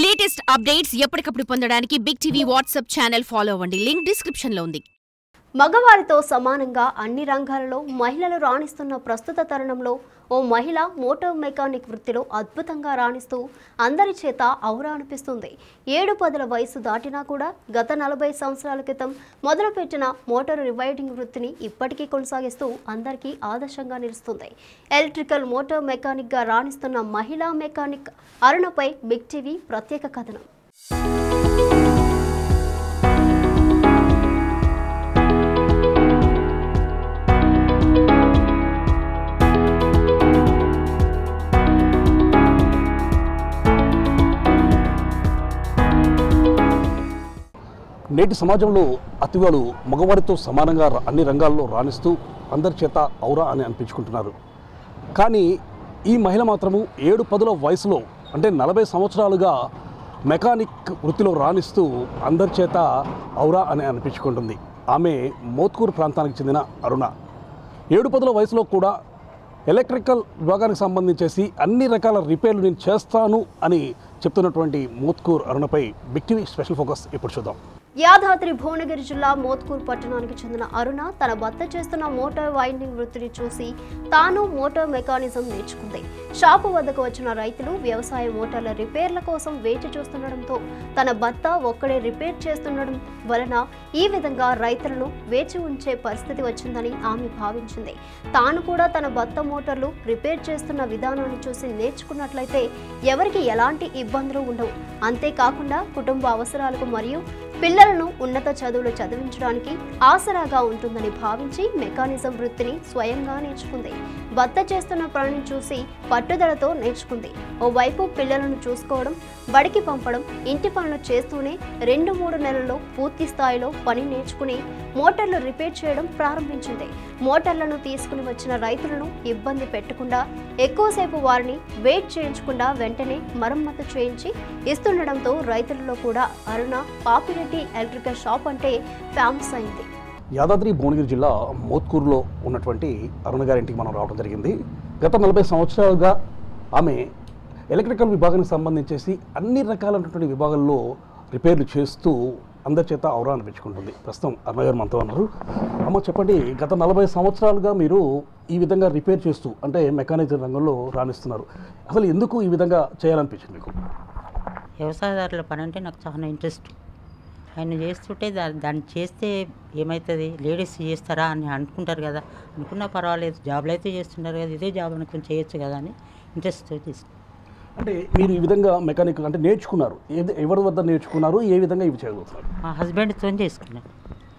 Latest updates ఎప్పటికప్పుడు పొందడానికి big TV WhatsApp channel follow అవ్వండి. లింక్ డిస్క్రిప్షన్ లో ఉంది. మగవారితో సమానంగా అన్ని రంగాలలో మహిళలు రాణిస్తున్న ప్రస్తుత తరుణంలో ఓ మహిళ మోటార్ మెకానిక్ వృత్తిలో అద్భుతంగా రాణిస్తూ అందరి చేత ఔరా అనిపిస్తుంది. 7-10 వయసు దాటినా కూడా గత 40 సంవత్సరాల క్రితం మొదలుపెట్టిన మోటార్ రివైడింగ్ వృత్తిని ఇప్పటికీ కొనసాగిస్తూ అందరికీ ఆదర్శంగా నిలుస్తుంది. ఎలక్ట్రికల్ మోటార్ మెకానిక్గా రాణిస్తున్న మహిళా మెకానిక్ అరుణపై బిగ్ టీవీ ప్రత్యేక కథనం. నేటి సమాజంలో అతివలు మగవారితో సమానంగా అన్ని రంగాల్లో రాణిస్తూ అందరి చేత ఔరా అని అనిపించుకుంటున్నారు. కానీ ఈ మహిళ మాత్రము 7-10 వయసులో అంటే 40 సంవత్సరాలుగా మెకానిక్ వృత్తిలో రాణిస్తూ అందరి చేత ఔరా అని అనిపించుకుంటుంది. ఆమె మోత్కూరు ప్రాంతానికి చెందిన అరుణ. 7-10 వయసులో కూడా ఎలక్ట్రికల్ విభాగానికి సంబంధించేసి అన్ని రకాల రిపేర్లు నేను చేస్తాను అని చెప్తున్నటువంటి మోత్కూరు అరుణపై బిగ్ టీవీ స్పెషల్ ఫోకస్ ఇప్పుడు చూద్దాం. యాదాద్రి భువనగిరి జిల్లా మోత్కూరు పట్టణానికి చెందిన అరుణ తన భర్త చేస్తున్న మోటార్ వైండింగ్ వృత్తిని చూసి తాను మోటార్ మెకానిజం నేర్చుకుంది. షాపు వద్దకు వచ్చిన రైతులు వ్యవసాయ మోటార్ల రిపేర్ల కోసం వేచి చూస్తుండడంతో తన భర్త ఒక్కడే రిపేర్ చేస్తుండడం వలన ఈ విధంగా రైతులను వేచి ఉంచే పరిస్థితి వచ్చిందని ఆమె భావించింది. తాను కూడా తన భర్త మోటార్లు రిపేర్ చేస్తున్న విధానాన్ని చూసి నేర్చుకున్నట్లయితే ఎవరికి ఎలాంటి ఇబ్బందులు ఉండవు. అంతేకాకుండా కుటుంబ అవసరాలకు మరియు పిల్లలను ఉన్నత చదువులు చదివించడానికి ఆసరాగా ఉంటుందని భావించి మెకానిజం వృత్తిని స్వయంగా నేర్చుకుంది. భర్త చేస్తున్న పనిని చూసి పట్టుదలతో నేర్చుకుంది. ఓవైపు పిల్లలను చూసుకోవడం, బడికి పంపడం, ఇంటి పనులు చేస్తూనే 2-3 నెలల్లో పూర్తి స్థాయిలో పని నేర్చుకుని మోటార్లు రిపేర్ చేయడం ప్రారంభించింది. మోటార్లను తీసుకుని వచ్చిన రైతులను ఇబ్బంది పెట్టకుండా ఎక్కువసేపు వారిని వెయిట్ చేయించకుండా వెంటనే మరమ్మతు చేయించి ఇస్తుండడంతో రైతులలో కూడా అరుణ పాపిరెడ్డి ఎలక్ట్రికల్ షాప్ అంటే ఫేమస్ అయింది. యాదాద్రి భువనగిరి జిల్లా మోత్కూరులో ఉన్నటువంటి అరుణ గారింటికి మనం రావడం జరిగింది. గత 40 సంవత్సరాలుగా ఆమె ఎలక్ట్రికల్ విభాగానికి సంబంధించేసి అన్ని రకాలైనటువంటి విభాగాల్లో రిపేర్లు చేస్తూ అందరి చేత ఔరా అనిపించుకుంటుంది. ప్రస్తుతం అరుణ గారు మనతో ఉన్నారు. అమ్మ చెప్పండి, గత 40 సంవత్సరాలుగా మీరు ఈ విధంగా రిపేర్ చేస్తూ అంటే మెకానికల్ రంగంలో రాణిస్తున్నారు. అసలు ఎందుకు ఈ విధంగా చేయాలనిపించింది మీకు? వ్యవసాయదారుల పని అంటే నాకు చాలా ఇంట్రెస్ట్. ఆయన చేస్తుంటే దాన్ని చేస్తే ఏమవుతుంది, లేడీస్ చేస్తారా అని అనుకుంటారు కదా. అనుకున్నా పర్వాలేదు, జాబ్లు అయితే చేస్తున్నారు కదా, ఇదే జాబ్ అనుకుని చేయొచ్చు కదా అని ఇంట్రెస్ట్తో చేస్తాను. అంటే మీరు ఈ విధంగా మెకానిక్ అంటే నేర్చుకున్నారు, ఎవరి వద్ద నేర్చుకున్నారు, ఏ విధంగా ఇవి చేయగలుగుతున్నారు? మా హస్బెండ్తో చేసుకున్నాను.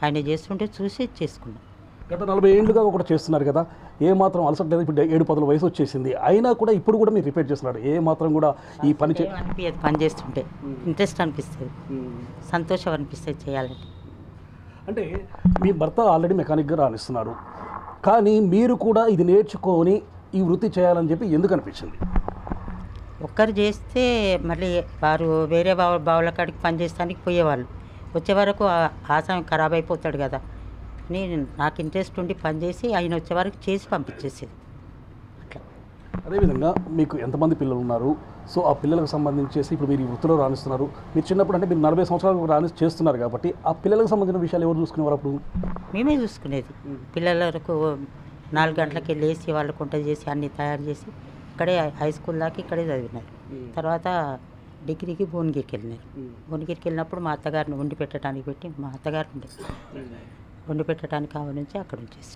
ఆయన చేస్తుంటే చూసి చేసుకున్నాను. గత 40 ఏళ్ళుగా కూడా చేస్తున్నారు కదా, ఏ మాత్రం అలసట లేదు. ఇప్పుడు 7-10 వయసు వచ్చేసింది, అయినా కూడా ఇప్పుడు కూడా మీరు రిపేర్ చేస్తున్నారు. ఏ మాత్రం కూడా ఈ పని అనిపించదు. పని చేస్తుంటే ఇంట్రెస్ట్ అనిపిస్తుంది, సంతోషం అనిపిస్తుంది చేయాలంటే. అంటే మీ భర్త ఆల్రెడీ మెకానిక్గా రాణిస్తున్నారు, కానీ మీరు కూడా ఇది నేర్చుకొని ఈ వృత్తి చేయాలని చెప్పి ఎందుకు అనిపించింది? ఒక్కరు చేస్తే మళ్ళీ వారు వేరే బావుల కాడికి పని చేస్తానికి పోయేవాళ్ళు. వచ్చే వరకు ఆశయం ఖరాబ్ అయిపోతాడు కదా అని నాకు ఇంట్రెస్ట్ ఉండి పనిచేసి ఆయన వచ్చే వరకు చేసి పంపించేసేది. అట్లా. అదేవిధంగా మీకు ఎంతమంది పిల్లలు ఉన్నారు? సో ఆ పిల్లలకు సంబంధించేసి ఇప్పుడు మీరు ఈ వృత్తిలో రాణిస్తున్నారు. మీరు చిన్నప్పుడు అంటే మీరు 40 సంవత్సరాలు చేస్తున్నారు కాబట్టి ఆ పిల్లలకు సంబంధించిన విషయాలు ఎవరు చూసుకునేవారు అప్పుడు? మేమే చూసుకునేది. పిల్లలకు 4 గంటలకి లేచి వాళ్ళకు వంట చేసి అన్నీ తయారు చేసి ఇక్కడే హై స్కూల్ దాకా ఇక్కడే చదివినారు. తర్వాత డిగ్రీకి భువనగిరికి వెళ్ళినారు. భువనగిరికి వెళ్ళినప్పుడు మా అత్తగారిని వండి పెట్టడానికి పెట్టి మా అత్తగారు వండి పెట్టడానికి కావాలి నుంచి అక్కడ ఉంచేసి.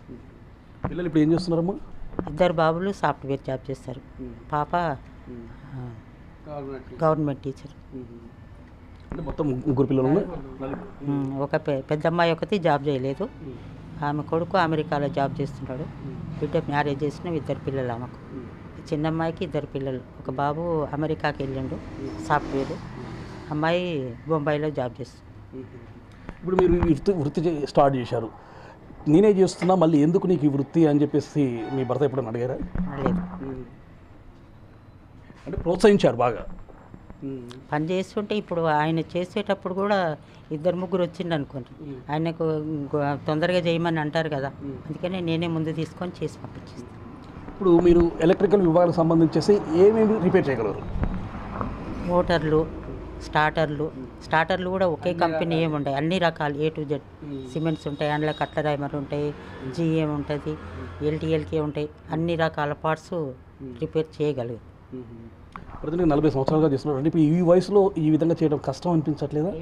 పిల్లలు ఇప్పుడు ఏం చేస్తున్నారమ్మా? 2 బాబులు సాఫ్ట్వేర్ జాబ్ చేస్తారు. పాప గవర్నమెంట్ టీచర్. అంటే మొత్తం 3 పిల్లలు ఉన్నారు. ఒక పెద్ద అమ్మాయి ఒకటి జాబ్ చేయలేదు. ఆమె కొడుకు అమెరికాలో జాబ్ చేస్తున్నాడు. బిడ్డ మ్యారేజ్ చేసిన 2 పిల్లలు ఆమెకు. చిన్న అమ్మాయికి 2 పిల్లలు. ఒక బాబు అమెరికాకి వెళ్ళిండు సాఫ్ట్వేర్, అమ్మాయి బొంబాయిలో జాబ్ చేస్తుంది. ఇప్పుడు మీరు ఈ వృత్తి స్టార్ట్ చేశారు, నేనే చేస్తున్నా, మళ్ళీ ఎందుకు నీకు ఈ వృత్తి అని చెప్పేసి మీ భర్త ఎప్పుడైనా అడిగారా? లేదు, అంటే ప్రోత్సహించారు బాగా. పని చేస్తుంటే ఇప్పుడు ఆయన చేసేటప్పుడు కూడా 2-3 వచ్చిండు అనుకోండి, ఆయనకు తొందరగా చేయమని అంటారు కదా, అందుకనే నేనే ముందు తీసుకొని చేసి పంపించేస్తాను. ఇప్పుడు మీరు ఎలక్ట్రికల్ విభాగానికి సంబంధించేసి ఏమేమి రిపేర్ చేయగలరు? మోటార్లు, స్టార్టర్లు కూడా ఒకే కంపెనీ ఏమి ఉంటాయి, అన్ని రకాలు A to Z సిమెంట్స్ ఉంటాయి, అందులో కట్లరైమర్ ఉంటాయి, GM ఉంటుంది, LTLK ఉంటాయి, అన్ని రకాల పార్ట్స్ రిపేర్ చేయగలరు. ప్రతి 40 సంవత్సరాలుగా చేస్తున్నారు అంటే ఇప్పుడు ఈ వయసులో ఈ విధంగా చేయడం కష్టం అనిపించట్లేదా?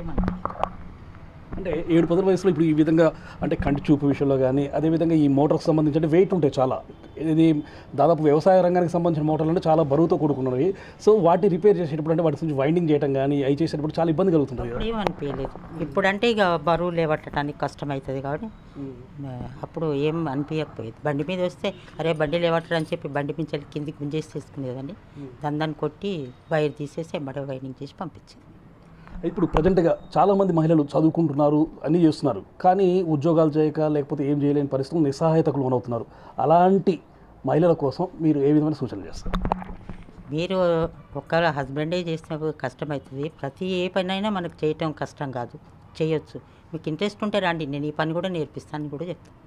అంటే 7-10 వయసులో ఇప్పుడు ఈ విధంగా అంటే కంటి చూపు విషయంలో కానీ అదేవిధంగా ఈ మోటార్కి సంబంధించి అంటే వెయిట్ ఉంటాయి చాలా, ఇది దాదాపు వ్యవసాయ రంగానికి సంబంధించిన మోటార్లు అంటే చాలా బరువుతో కూడుకున్నవి. సో వాటిని రిపేర్ చేసేటప్పుడు అంటే వాటి నుంచి వైండింగ్ చేయడం కానీ అవి చేసేటప్పుడు చాలా ఇబ్బంది కలుగుతుంది కదా. ఏమనిపించలేదు, ఇప్పుడంటే ఇక బరువు లేవట్టడానికి కష్టం అవుతుంది కాబట్టి అప్పుడు ఏం అనిపించకపోయేది. బండి మీద వస్తే అరే బండి లేవట్టడం అని చెప్పి బండి మీద కిందికి గుంజేసి తీసుకునేదండి, దాన్ని కొట్టి వైర్ తీసేసి మరో వైండింగ్ చేసి పంపించేది. ఇప్పుడు ప్రజెంట్గా చాలామంది మహిళలు చదువుకుంటున్నారు, అన్నీ చేస్తున్నారు, కానీ ఉద్యోగాలు చేయక లేకపోతే ఏం చేయలేని పరిస్థితులు నిస్సహాయతకు లోనవుతున్నారు. అలాంటి మహిళల కోసం మీరు ఏ విధమైన సూచనలు చేస్తారు? మీరు ఒక్క హస్బెండే చేసినప్పుడు కష్టం అవుతుంది, ప్రతి ఏ పని అయినా మనకు చేయటం కష్టం కాదు, చేయొచ్చు. మీకు ఇంట్రెస్ట్ ఉంటే రండి, నేను ఈ పని కూడా నేర్పిస్తాను కూడా చెప్తాను.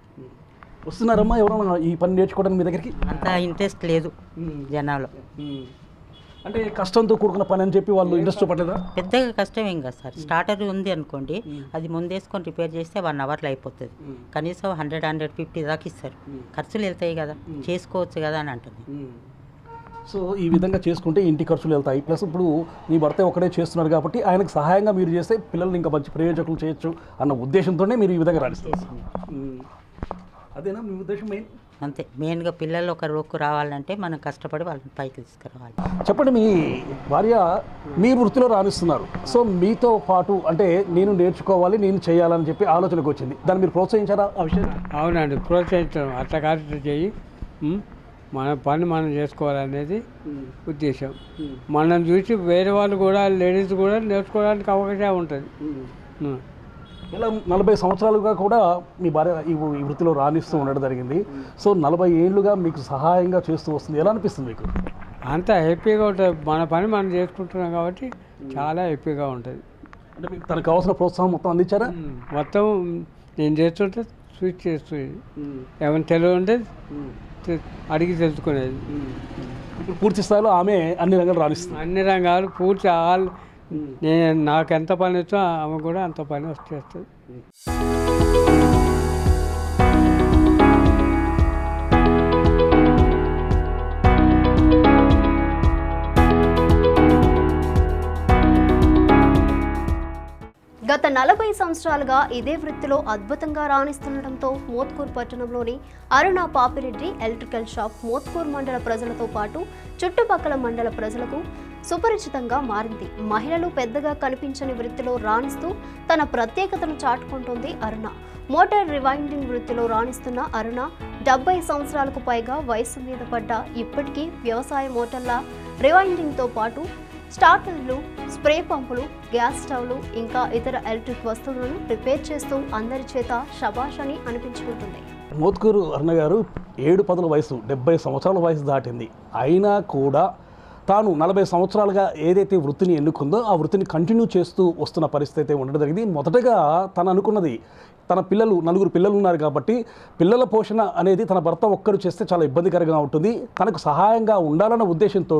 వస్తున్నారమ్మా ఎవరైనా ఈ పని నేర్చుకోవడానికి మీ దగ్గరికి? అంత ఇంట్రెస్ట్ లేదు జనాలు, అంటే కష్టంతో కూడుకున్న పని అని చెప్పి వాళ్ళు ఇంట్రెస్ట్ చూపట్లేదా? పెద్దగా కష్టం ఏం కాదు సార్. స్టార్టర్ ఉంది అనుకోండి, అది ముందేసుకొని రిపేర్ చేస్తే 1 అవర్లో అయిపోతుంది. కనీసం 100-150 దాకా ఇస్తారు, ఖర్చులు వెళ్తాయి కదా, చేసుకోవచ్చు కదా అని అంటుంది. సో ఈ విధంగా చేసుకుంటే ఇంటి ఖర్చులు వెళ్తాయి, ప్లస్ ఇప్పుడు మీ భర్త ఒకడే చేస్తున్నారు కాబట్టి ఆయనకు సహాయంగా మీరు చేస్తే పిల్లల్ని ఇంకా మంచి ప్రయోజకులు చేయొచ్చు అన్న ఉద్దేశంతోనే మీరు ఈ విధంగా రాణిస్తారు. అదేనా మీ ఉద్దేశం మెయిన్? అంతే, మెయిన్గా పిల్లలు ఒక రోక్కు రావాలంటే మనం కష్టపడి వాళ్ళని పైకి తీసుకురావాలి. చెప్పండి, మీ భార్య మీ వృత్తిలో రాణిస్తున్నారు, సో మీతో పాటు అంటే నేను నేర్చుకోవాలి నేను చేయాలని చెప్పి ఆలోచనకు వచ్చింది, దాన్ని మీరు ప్రోత్సహించారా ఆ విషయం? అవునండి, ప్రోత్సహించడం. అట్లా కాదు చెయ్యి, మన పని మనం చేసుకోవాలనేది ఉద్దేశం. మనం చూసి వేరే వాళ్ళు కూడా లేడీస్ కూడా నేర్చుకోవడానికి అవకాశం ఉంటుంది. ఇలా 40 సంవత్సరాలుగా కూడా మీ భార్య ఈ వృత్తిలో రాణిస్తూ ఉండడం జరిగింది. సో 40 ఏళ్ళుగా మీకు సహాయంగా చేస్తూ వస్తుంది, ఎలా అనిపిస్తుంది మీకు? అంతా హ్యాపీగా ఉంటుంది, మన పని మనం చేసుకుంటున్నాం కాబట్టి చాలా హ్యాపీగా ఉంటుంది. అంటే మీకు తనకు కావాల్సిన ప్రోత్సాహం మొత్తం అందించారా? మొత్తం నేను చేస్తుంటే స్విచ్ చేస్తుంది, ఏమైనా తెలివి ఉంటే అడిగి తెలుసుకునేది. ఇప్పుడు పూర్తి స్థాయిలో ఆమె అన్ని రంగాలు రాణిస్తుంది. అన్ని రంగాలు పూర్తి నేను నాకు ఎంత పని వచ్చో ఆమె కూడా అంత పని వచ్చేస్తుంది. గత 40 సంవత్సరాలుగా ఇదే వృత్తిలో అద్భుతంగా రాణిస్తుండటంతో మోత్కూర్ పట్టణంలోని అరుణ పాపిరెడ్డి ఎలక్ట్రికల్ షాప్ మోత్కూర్ మండల ప్రజలతో పాటు చుట్టుపక్కల మండల ప్రజలకు సుపరిచితంగా మారింది. మహిళలు పెద్దగా కనిపించని వృత్తిలో రాణిస్తూ తన ప్రత్యేకతను చాటుకుంటోంది అరుణ. మోటార్ రివైండింగ్ వృత్తిలో రాణిస్తున్న అరుణ 70 సంవత్సరాలకు పైగా వయసు మీద పడ్డ ఇప్పటికీ వ్యవసాయ మోటార్ల రివైండింగ్తో పాటు స్టార్టర్లు, స్ప్రే పంపులు, గ్యాస్ స్టవ్లు ఇంకా ఇతర ఎలక్ట్రిక్ వస్తువులను రిపేర్ చేస్తూ అందరి చేత శబాష్ అని అనిపించుకుంటుంది. మోత్కూరు అరుణ గారు 7-10 వయసు, 70 సంవత్సరాల వయసు దాటింది, అయినా కూడా తాను 40 సంవత్సరాలుగా ఏదైతే వృత్తిని ఎన్నుకుందో ఆ వృత్తిని కంటిన్యూ చేస్తూ వస్తున్న పరిస్థితి అయితే ఉండడం జరిగింది. మొదటగా తను అనుకున్నది, తన పిల్లలు 4 పిల్లలు ఉన్నారు కాబట్టి పిల్లల పోషణ అనేది తన భర్త ఒక్కరు చేస్తే చాలా ఇబ్బందికరంగా ఉంటుంది, తనకు సహాయంగా ఉండాలన్న ఉద్దేశంతో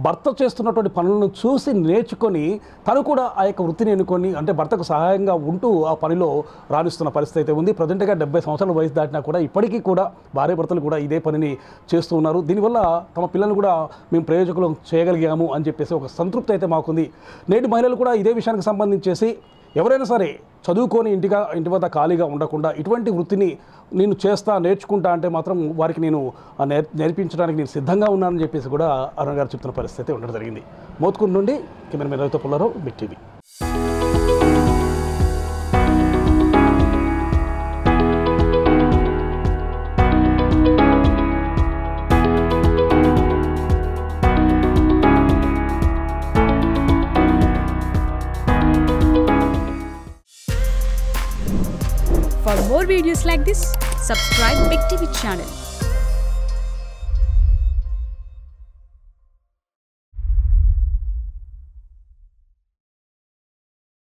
భర్త చేస్తున్నటువంటి పనులను చూసి నేర్చుకొని తను కూడా ఆ యొక్క వృత్తిని ఎన్నుకొని అంటే భర్తకు సహాయంగా ఉంటూ ఆ పనిలో రాణిస్తున్న పరిస్థితి అయితే ఉంది. ప్రజెంట్గా 70 సంవత్సరాల వయసు దాటినా కూడా ఇప్పటికీ కూడా భార్య భర్తలు కూడా ఇదే పనిని చేస్తూ ఉన్నారు. దీనివల్ల తమ పిల్లలను కూడా మేము ప్రయోజకులు చేయగలిగాము అని చెప్పేసి ఒక సంతృప్తి అయితే మాకుంది. నేటి మహిళలు కూడా ఇదే విషయానికి సంబంధించేసి ఎవరైనా సరే చదువుకొని ఇంటి వద్ద ఖాళీగా ఉండకుండా ఇటువంటి వృత్తిని నేను నేర్చుకుంటా అంటే మాత్రం వారికి నేను నేర్పించడానికి నేను సిద్ధంగా ఉన్నానని చెప్పేసి కూడా అరుణ గారు చెప్తున్న పరిస్థితి ఉండడం జరిగింది. మోత్కూరు నుండి కెమెరామెన్ రవితో Pullarao, big TV. For more videos like this, subscribe Big TV channel.